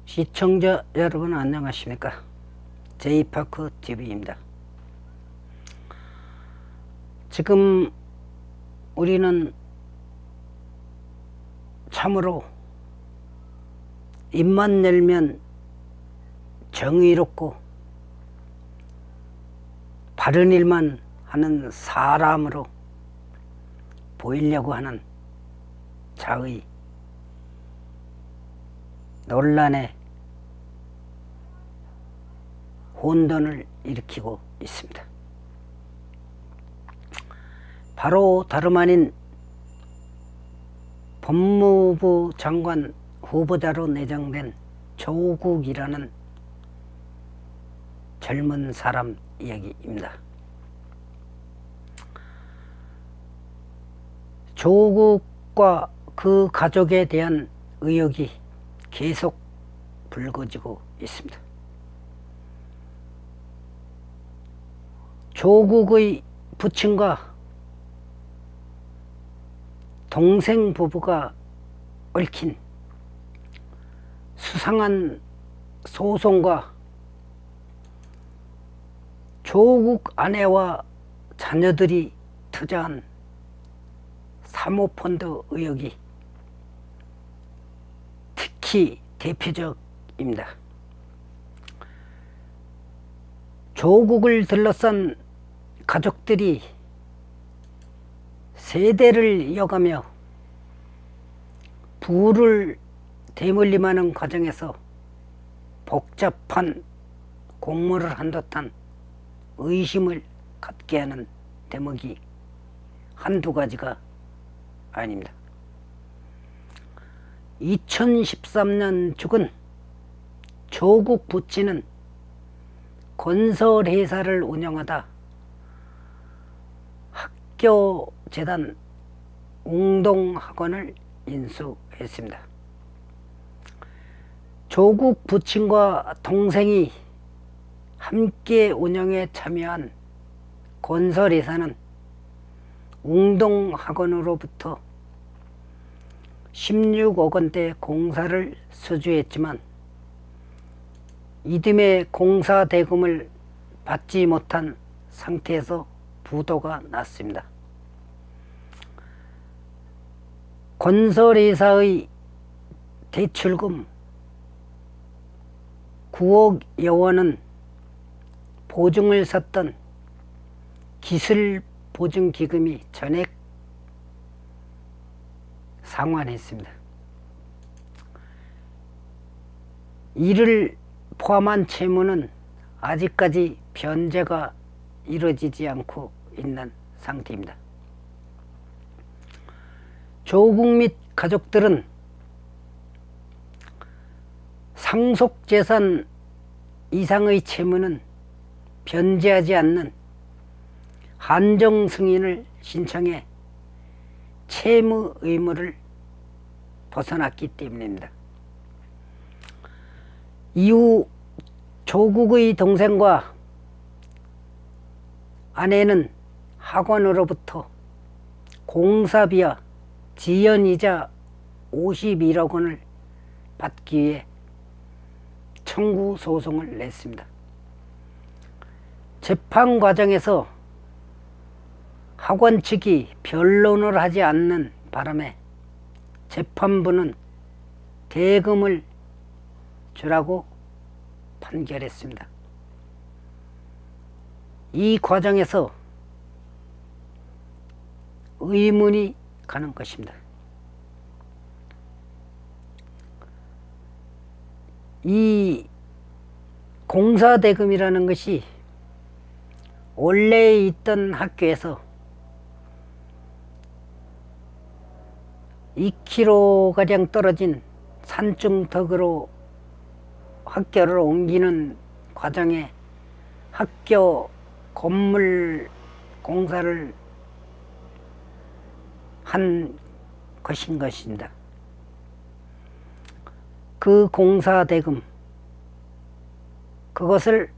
시청자 여러분 안녕하십니까? 제이파크 TV입니다. 지금 우리는 참으로 입만 열면 정의롭고 바른 일만 하는 사람으로 보이려고 하는 자의 논란에 혼돈을 일으키고 있습니다. 바로 다름 아닌 법무부 장관 후보자로 내정된 조국이라는 젊은 사람 이야기입니다. 조국과 그 가족에 대한 의혹이 계속 불거지고 있습니다. 조국의 부친과 동생 부부가 얽힌 수상한 소송과 조국 아내와 자녀들이 투자한 사모펀드 의혹이 특히 대표적입니다. 조국을 둘러싼 가족들이 세대를 이어가며 부를 대물림하는 과정에서 복잡한 공모를 한 듯한 의심을 갖게 하는 대목이 한두 가지가 아닙니다. 2013년 죽은 조국 부친은 건설회사를 운영하다 학교재단 웅동학원을 인수했습니다. 조국 부친과 동생이 함께 운영에 참여한 건설회사는 웅동학원으로부터 16억 원대 공사를 수주했지만 이듬해 공사 대금을 받지 못한 상태에서 부도가 났습니다. 건설회사의 대출금 9억여 원은 보증을 섰던 기술보증기금이 전액 상환했습니다. 이를 포함한 채무는 아직까지 변제가 이루어지지 않고 있는 상태입니다. 조국 및 가족들은 상속재산 이상의 채무는 변제하지 않는 한정 승인을 신청해 채무 의무를 벗어났기 때문입니다. 이후 조국의 동생과 아내는 학원으로부터 공사비와 지연이자 51억 원을 받기 위해 청구 소송을 냈습니다. 재판 과정에서 학원 측이 변론을 하지 않는 바람에 재판부는 대금을 주라고 판결했습니다. 이 과정에서 의문이 가는 것입니다. 이 공사대금이라는 것이 원래 있던 학교에서 2km가량 떨어진 산중턱으로 학교를 옮기는 과정에 학교 건물 공사를 한 것입니다. 그 공사 대금, 그것을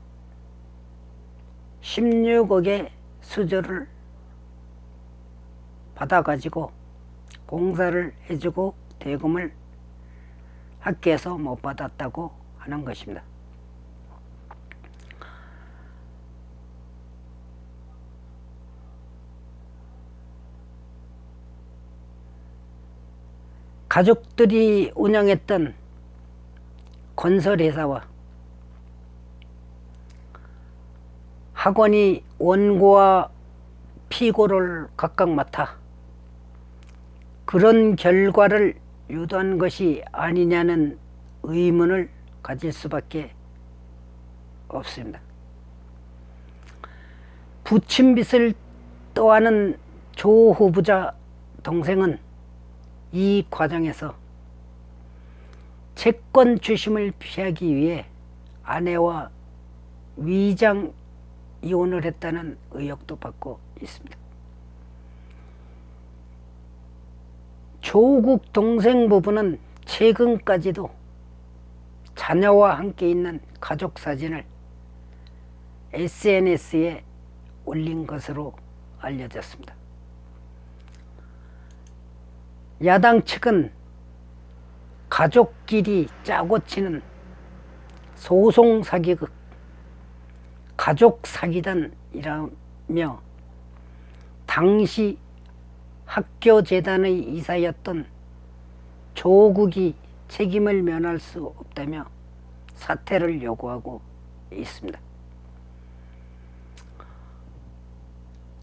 16억의 수주를 받아가지고 공사를 해주고 대금을 학교에서 못 받았다고 하는 것입니다. 가족들이 운영했던 건설회사와 학원이 원고와 피고를 각각 맡아 그런 결과를 유도한 것이 아니냐는 의문을 가질 수밖에 없습니다. 부친빚을 떠안은 조 후보자 동생은 이 과정에서 채권 추심을 피하기 위해 아내와 위장 이혼을 했다는 의혹도 받고 있습니다. 조국 동생 부부는 최근까지도 자녀와 함께 있는 가족 사진을 SNS에 올린 것으로 알려졌습니다. 야당 측은 가족끼리 짜고 치는 소송 사기극 가족 사기단이라며 당시 학교 재단의 이사였던 조국이 책임을 면할 수 없다며 사퇴를 요구하고 있습니다.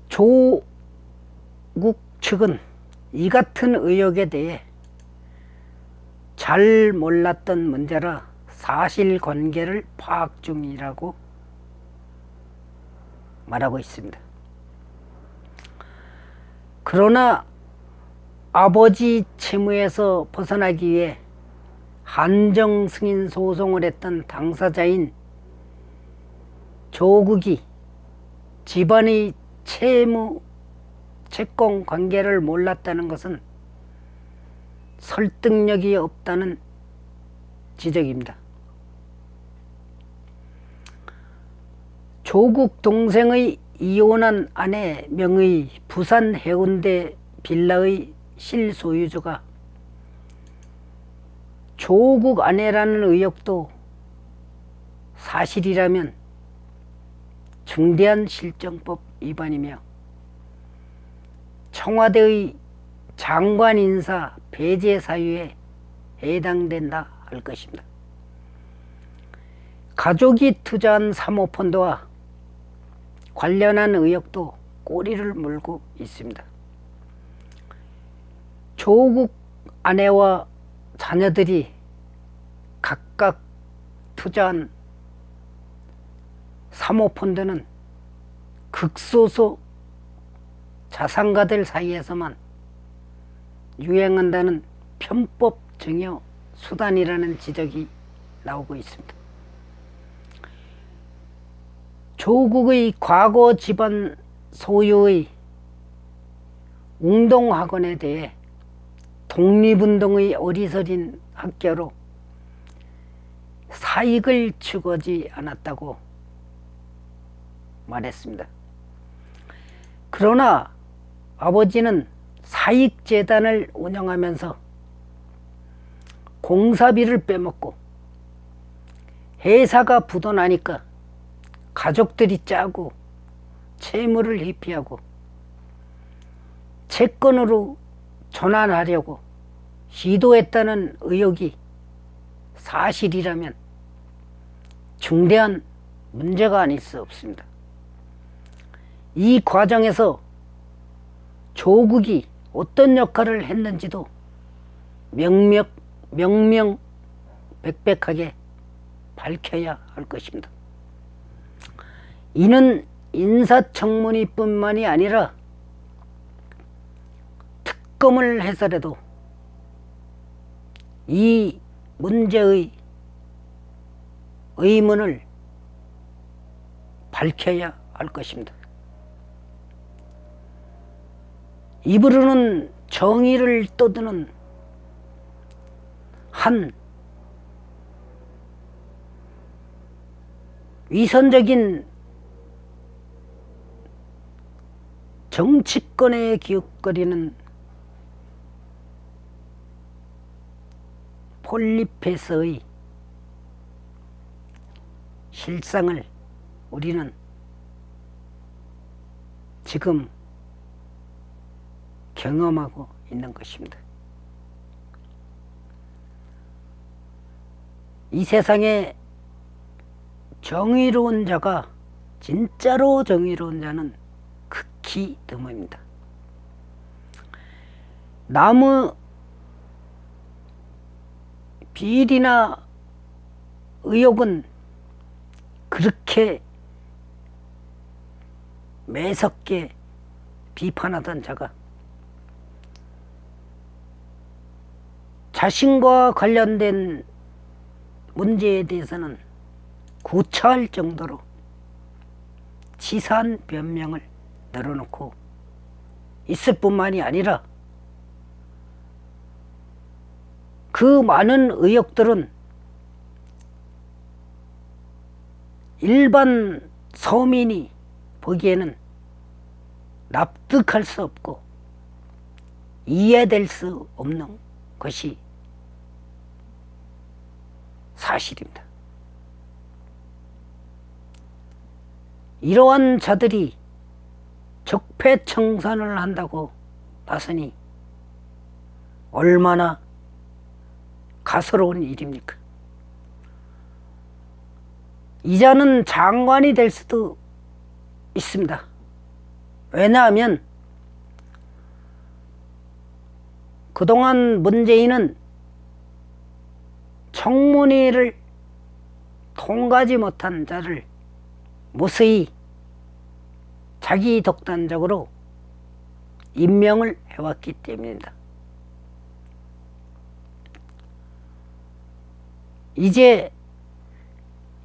조국 측은 이 같은 의혹에 대해 잘 몰랐던 문제라 사실관계를 파악 중이라고 말하고 있습니다. 그러나 아버지 채무에서 벗어나기 위해 한정 승인 소송을 했던 당사자인 조국이 집안의 채무 채권 관계를 몰랐다는 것은 설득력이 없다는 지적입니다. 조국 동생의 이혼한 아내 명의 부산 해운대 빌라의 실소유주가 조국 아내라는 의혹도 사실이라면 중대한 실정법 위반이며 청와대의 장관 인사 배제 사유에 해당된다 할 것입니다. 가족이 투자한 사모펀드와 관련한 의혹도 꼬리를 물고 있습니다. 조국 아내와 자녀들이 각각 투자한 사모펀드는 극소수 자산가들 사이에서만 유행한다는 편법 증여 수단이라는 지적이 나오고 있습니다. 조국의 과거 집안 소유의 웅동학원에 대해 독립운동의 어리석인 학교로 사익을 추구하지 않았다고 말했습니다. 그러나 아버지는 사익재단을 운영하면서 공사비를 빼먹고 회사가 부도나니까 가족들이 짜고 채무를 회피하고 채권으로 전환하려고 시도했다는 의혹이 사실이라면 중대한 문제가 아닐 수 없습니다. 이 과정에서 조국이 어떤 역할을 했는지도 명명백백하게 밝혀야 할 것입니다. 이는 인사청문회뿐만이 아니라 특검을 해서라도 이 문제의 의문을 밝혀야 할 것입니다. 입으로는 정의를 떠드는 한 위선적인 정치권에 기웃거리는 폴리페스의 실상을 우리는 지금 경험하고 있는 것입니다. 이 세상에 정의로운 자가, 진짜로 정의로운 자는 극히 드뭅니다. 남의 비리나 의혹은 그렇게 매섭게 비판하던 자가 자신과 관련된 문제에 대해서는 구차할 정도로 치사한 변명을 늘어놓고 있을 뿐만이 아니라 그 많은 의혹들은 일반 서민이 보기에는 납득할 수 없고 이해될 수 없는 것이 사실입니다. 이러한 자들이 적폐청산을 한다고 나서니 얼마나 가소로운 일입니까? 이자는 장관이 될 수도 있습니다. 왜냐하면 그동안 문재인은 청문회를 통과하지 못한 자를 무수히 자기 독단적으로 임명을 해왔기 때문입니다. 이제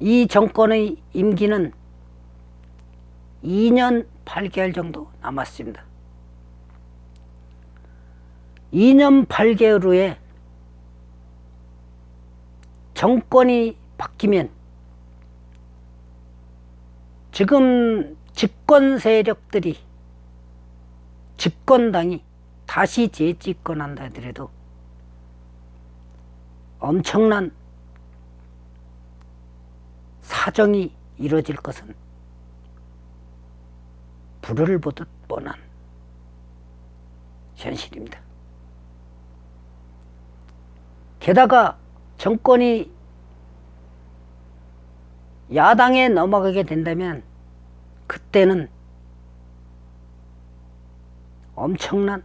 이 정권의 임기는 2년 8개월 정도 남았습니다. 2년 8개월 후에 정권이 바뀌면 지금 집권 세력들이, 집권당이 다시 재집권한다 하더라도 엄청난 사정이 이루어질 것은 불을 보듯 뻔한 현실입니다. 게다가 정권이 야당에 넘어가게 된다면 그때는 엄청난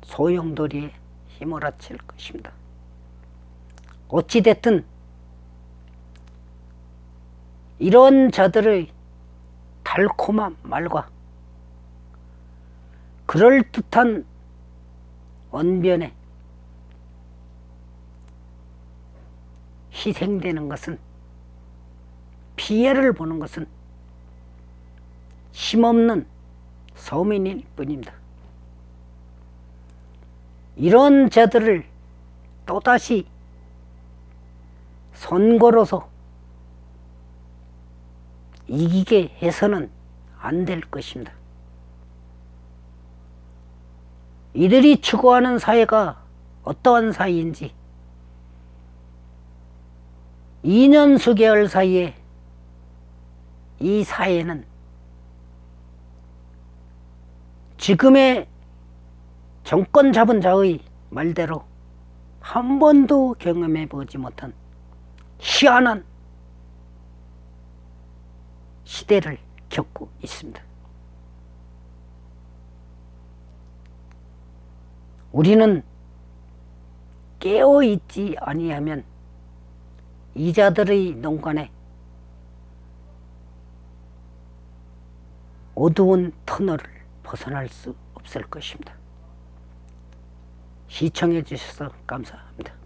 소용돌이에 휘몰아칠 것입니다. 어찌됐든 이런 자들의 달콤한 말과 그럴듯한 언변에 희생되는 것은, 피해를 보는 것은 힘없는 서민일 뿐입니다. 이런 자들을 또다시 선거로서 이기게 해서는 안 될 것입니다. 이들이 추구하는 사회가 어떠한 사회인지 2년 수개월 사이에 이 사회는 지금의 정권 잡은 자의 말대로 한 번도 경험해 보지 못한 희한한 시대를 겪고 있습니다. 우리는 깨어있지 아니하면 이자들의 농간에 어두운 터널을 벗어날 수 없을 것입니다. 시청해 주셔서 감사합니다.